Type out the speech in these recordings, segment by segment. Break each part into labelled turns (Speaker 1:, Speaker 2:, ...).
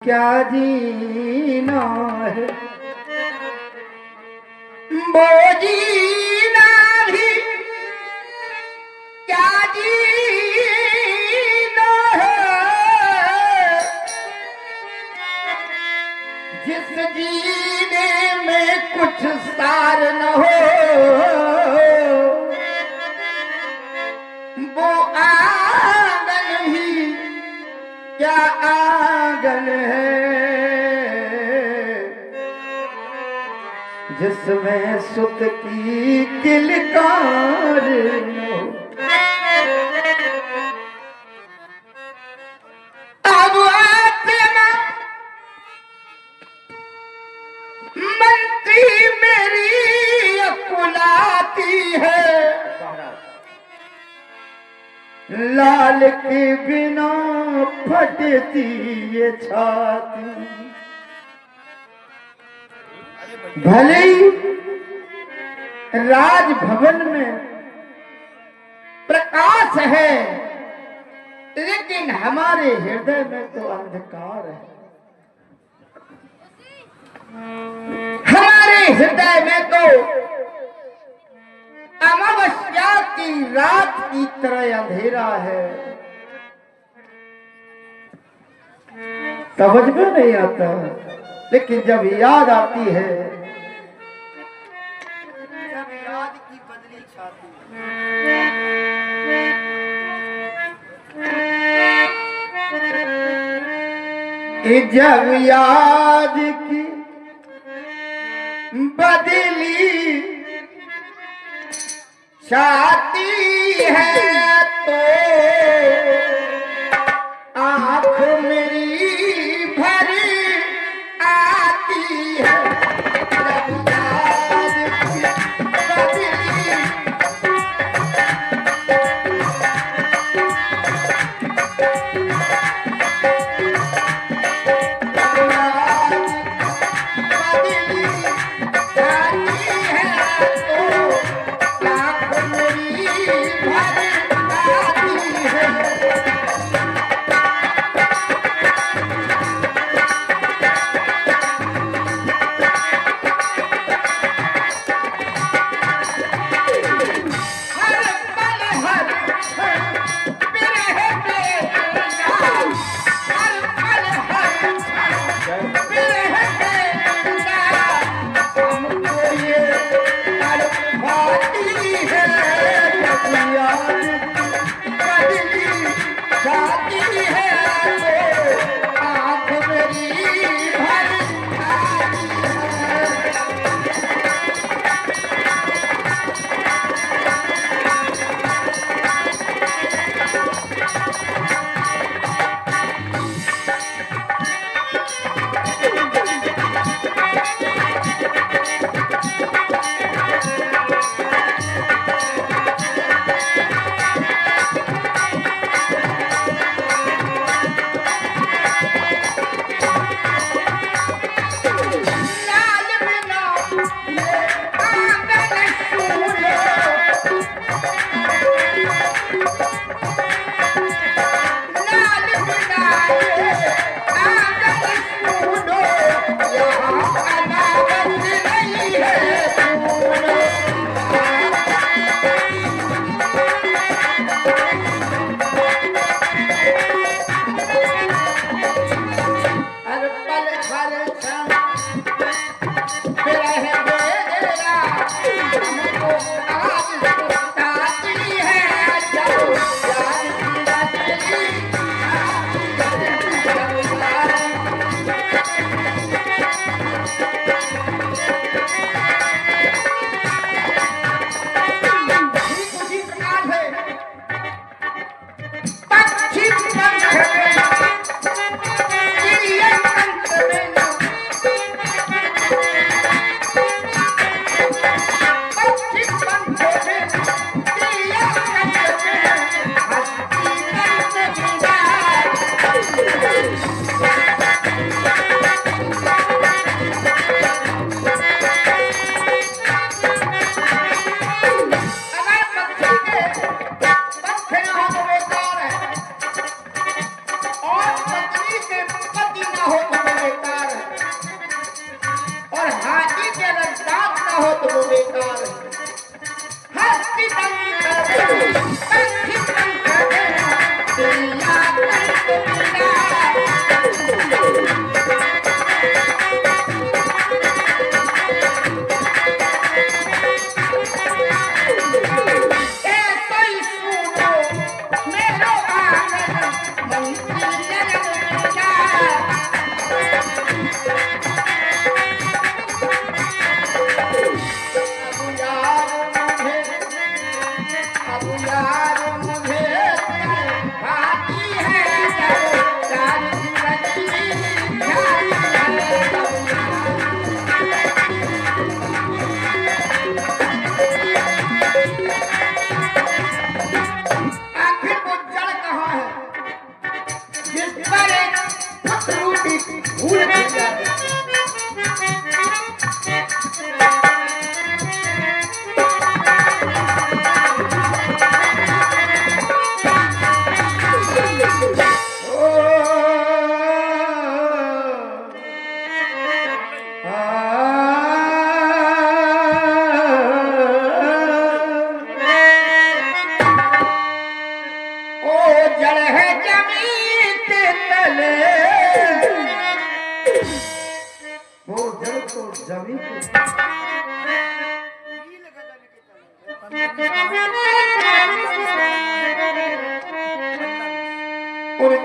Speaker 1: क्या जीना है, वो जीना भी क्या जीना है, जिस जीने में कुछ सार न हो, वो आंगन ही क्या आंगन है, जिसमें सुत की किलकार न हो। अब आत्मा मंत्री मेरी अकुलाती है, लाल के बिना फटती ये छाती। भले ही राजभवन में प्रकाश है, लेकिन हमारे हृदय में तो अंधकार है। हमारे हृदय में तो अमावस्या की रात की तरह अंधेरा है। समझ में नहीं आता, लेकिन जब याद आती है, जब याद की बदली छाती, जब याद की बदली छाती है, तो आँख मेरी भर आती है। भूल भी जाए।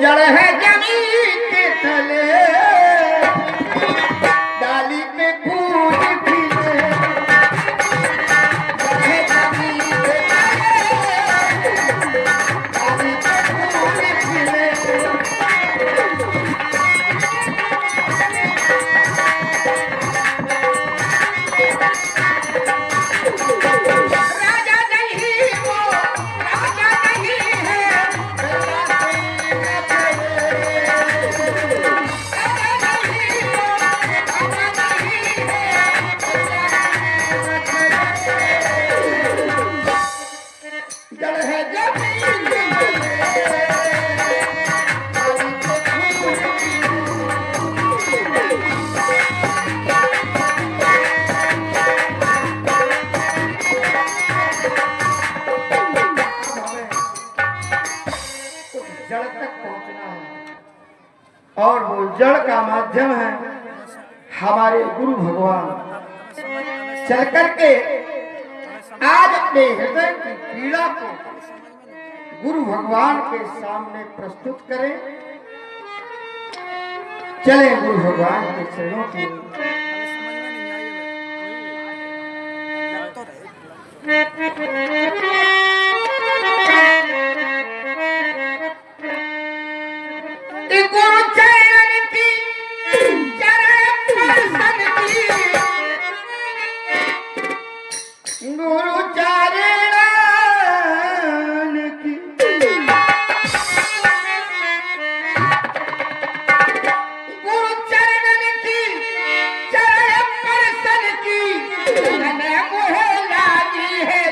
Speaker 1: जड़ है जमीन के तले, डाली पे फूल खिले। जड़ है जमीन के तले, डाली पे फूल खिले। राजा नहीं वो, राजा नहीं है, जड़ तक पहुंचना है और वो जड़ का माध्यम है हमारे गुरु भगवान। चल करके आज अपने हृदय की पीड़ा को गुरु भगवान के सामने प्रस्तुत करें। चले गुरु भगवान के चरणों की गुरु चरण की चरण दर्शन की, गुरु चरण की गुरु चरण की चरण दर्शन की, मैंने मोह लागी है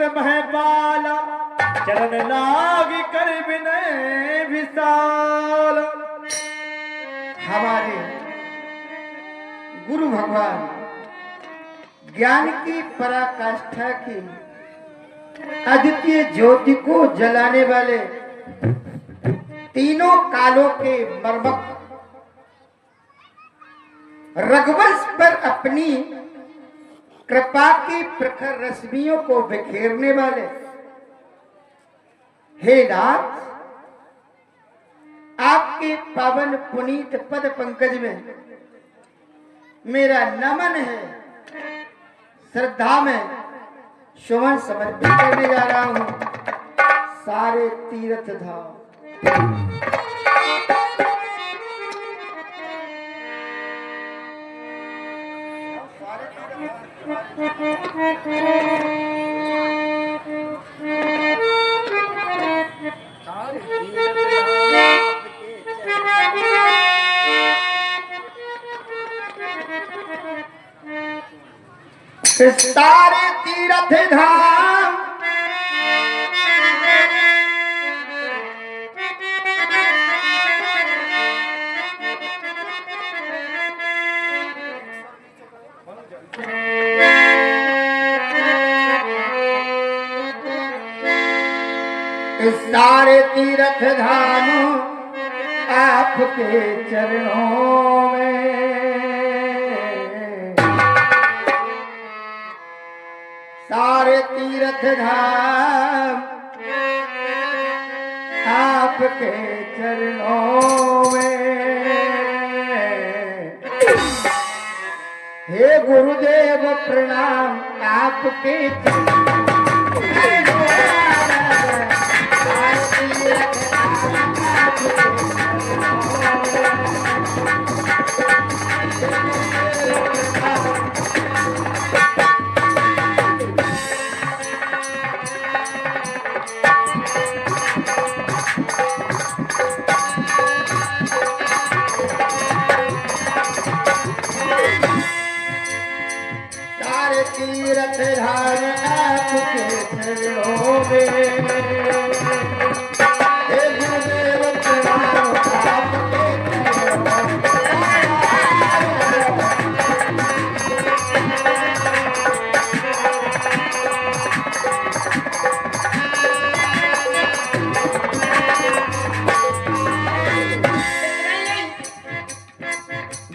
Speaker 1: महपाला, चरण लाग कर विनय विशाल। हमारे गुरु भगवान ज्ञान की पराकाष्ठा की अद्वितीय ज्योति को जलाने वाले तीनों कालों के मर्मक रघुवंश पर अपनी कृपा की प्रखर रश्मियों को बिखेरने वाले हे नाथ, आपके पावन पुनीत पद पंकज में मेरा नमन है, श्रद्धा में सुमन समर्पित करने जा रहा हूं। सारे तीर्थ धाम सारे तीर्थ धाम सारे तीर्थ धाम आपके चरणों में, सारे तीर्थ धाम आपके चरणों में। हे गुरुदेव प्रणाम आपके चरणों में। तीरथ धाम आपके चरणों में, हे गुरुदेव प्रणाम आपके चरणों में।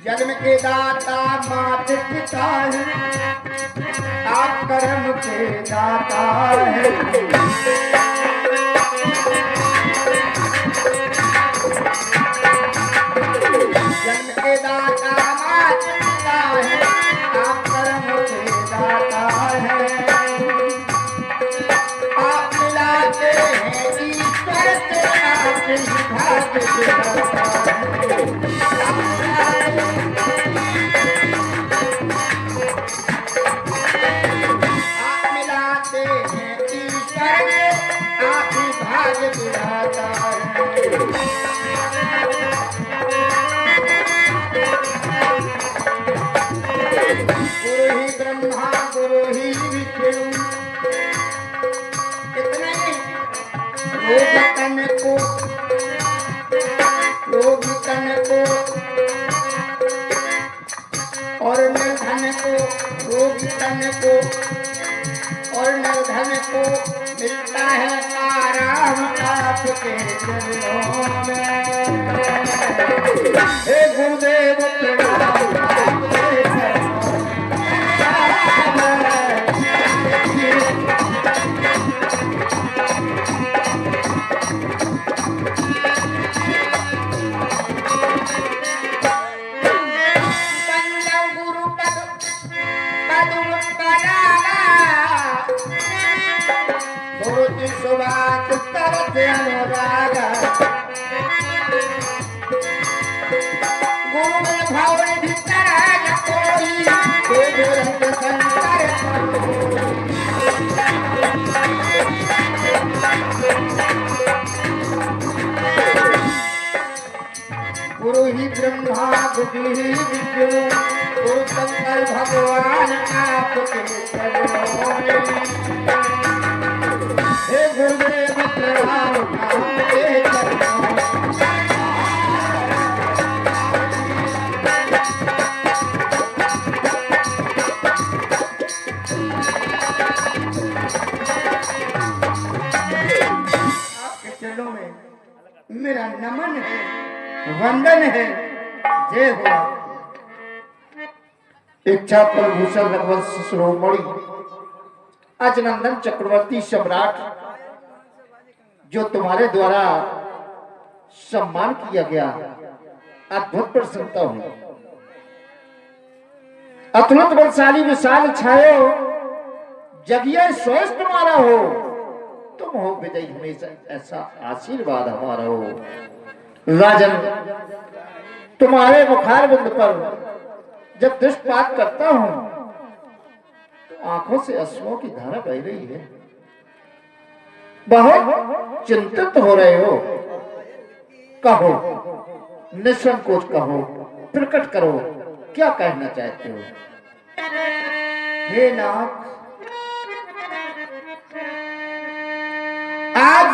Speaker 1: जन्म के दाता माता पिता है, आप कर्म के दाता है। जन्म के दाता माता पिता है, आप कर्म के दाता है। आप मिलाते हैं ईश्वर से, आप ही भाग्य दिलाता है। गुरु ही ब्रह्मा गुरु ही विष्णु, इतने रोग तन को और निर्धन को, रोग तन को और निर्धन को मिलता है आराम आपके चरणों में। हे गुरुदेव प्रणाम आपके चरणों में। सुभाष तरत अनुराग, गुरु में भाव भीतर न कोई, वेद रंग संकर गुरु ही ब्रह्मा गुरु ही विष्णु, गुरु शंकर भगवान आपके चरणों में। हे गुरुदेव प्रणाम आपके चरणों में। आपके चरणों में मेरा नमन है, वंदन है, जय हो। इच्छा प्रभूषण रघुवंश शिरोमणि अजनंदन चक्रवर्ती सम्राट, जो तुम्हारे द्वारा सम्मान किया गया, अद्भुत प्रसन्नता हुई। अतुलित बलशाली विशाल छायो, जगिए सोच तुम्हारा हो, तुम हो विजयी हमेशा, ऐसा आशीर्वाद हमारा हो। राजन, तुम्हारे मुखारविंद पर जब दृष्टिपात करता हूं तो आंखों से अश्रुओं की धारा बह रही है। बहुत चिंतित हो रहे हो, कहो, निसंकोच कहो, प्रकट करो, क्या कहना चाहते हो? हे नाथ, आज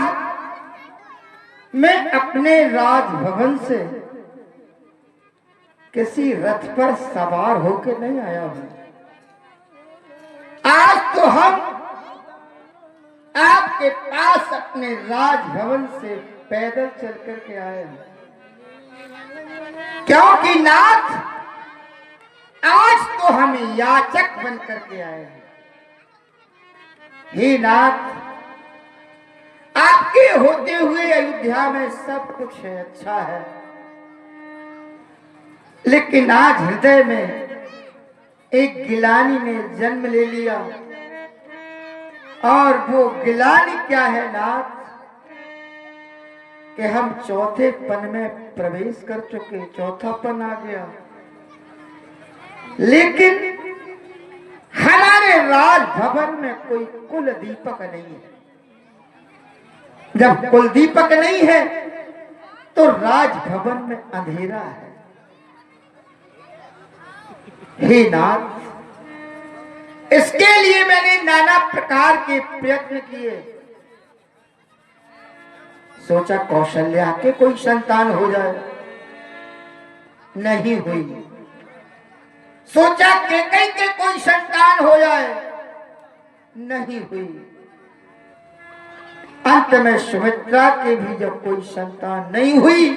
Speaker 1: मैं अपने राजभवन से किसी रथ पर सवार होकर नहीं आया हूं। आज तो हम आपके पास अपने राजभवन से पैदल चल करके आए हैं, क्योंकि नाथ आज तो हम याचक बन करके आए हैं। हे नाथ, आपके होते हुए अयोध्या में सब कुछ है, अच्छा है, लेकिन आज हृदय में एक गिलानी ने जन्म ले लिया। और वो गिलानी क्या है नाथ, कि हम चौथे पन में प्रवेश कर चुके, चौथा पन आ गया, लेकिन हमारे राजभवन में कोई कुल दीपक नहीं है। जब कुल दीपक नहीं है तो राजभवन में अंधेरा है। हे नाथ, इसके लिए मैंने नाना प्रकार के प्रयत्न किए। सोचा कौशल्या के कोई संतान हो जाए, नहीं हुई। सोचा कैकेयी के कोई संतान हो जाए, नहीं हुई। अंत में सुमित्रा के भी जब कोई संतान नहीं हुई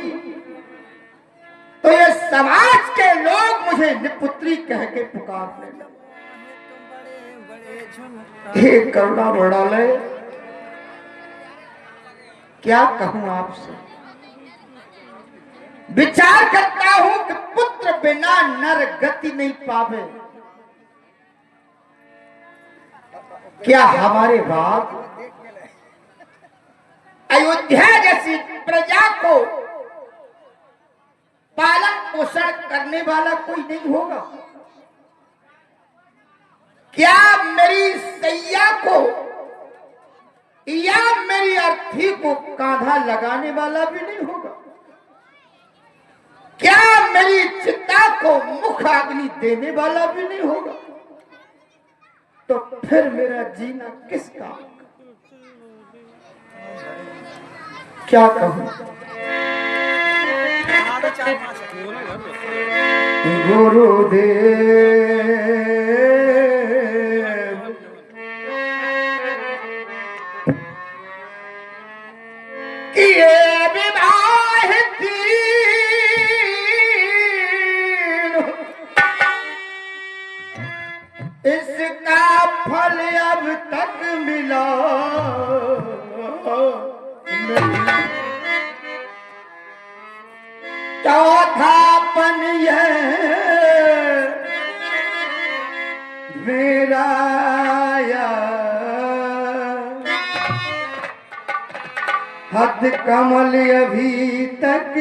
Speaker 1: तो ये समाज के लोग मुझे निपुत्री कह के पुकारने लगे। हे करुणा बड़ालय, क्या कहूं आपसे। विचार करता हूं कि पुत्र बिना नर गति नहीं पावे। क्या हमारे बाप अयोध्या जैसी प्रजा को पालन पोषण करने वाला कोई नहीं होगा? क्या मेरी सैया को या मेरी अर्थी को कांधा लगाने वाला भी नहीं होगा? क्या मेरी चिता को मुख अग्नि देने वाला भी नहीं होगा? तो फिर मेरा जीना किस काम? क्या कहूं? गुरुदेव किए विवाह इसका फल अब तक मिला नहीं। चौथापन यह मेरा हद कमल अभी तक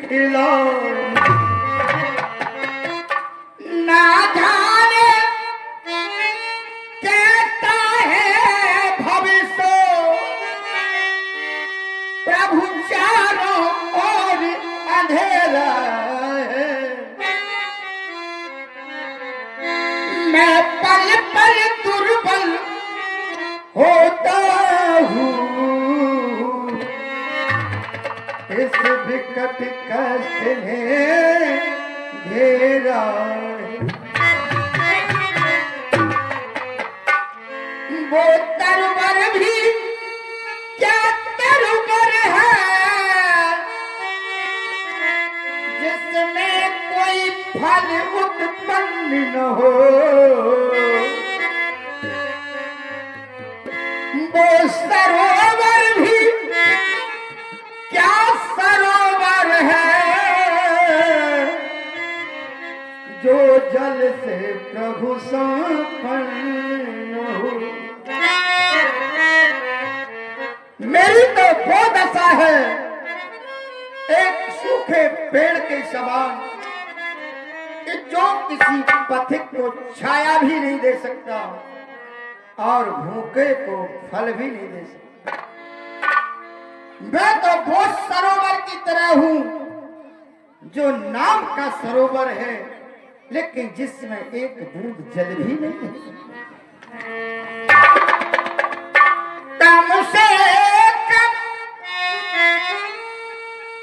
Speaker 1: खिला ना जाने कहता है भविष्य प्रभु चारों ओर अंधेरा है। मैं पल पल दुर्बल होता हूँ इस विकट कष्ट ने घेरा। वो तरवर भी क्या तरवर है जिसमें कोई फल उत्पन्न न हो। वो सरोवर भी क्या सरोवर है जो जल से प्रभु संपन्न हो। मेरी तो वो दशा है एक सूखे पेड़ के समान कि जो किसी पथिक को छाया भी नहीं दे सकता और भूखे को फल भी नहीं दे सकता। मैं तो वो सरोवर की तरह हूं जो नाम का सरोवर है लेकिन जिसमें एक बूंद जल भी नहीं है। कम से कम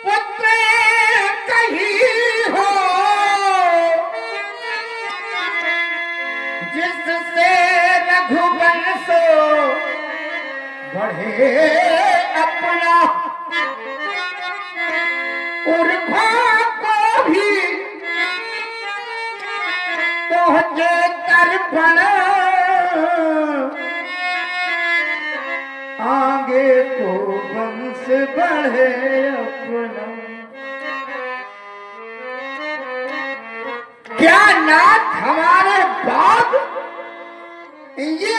Speaker 1: पुत्र कहीं हो जिससे रघुवंश बढ़े अपना पुरखों को भी पहुंचे तर्पण आगे को वंश बढ़े अपना। क्या नाथ हमारे बाद ये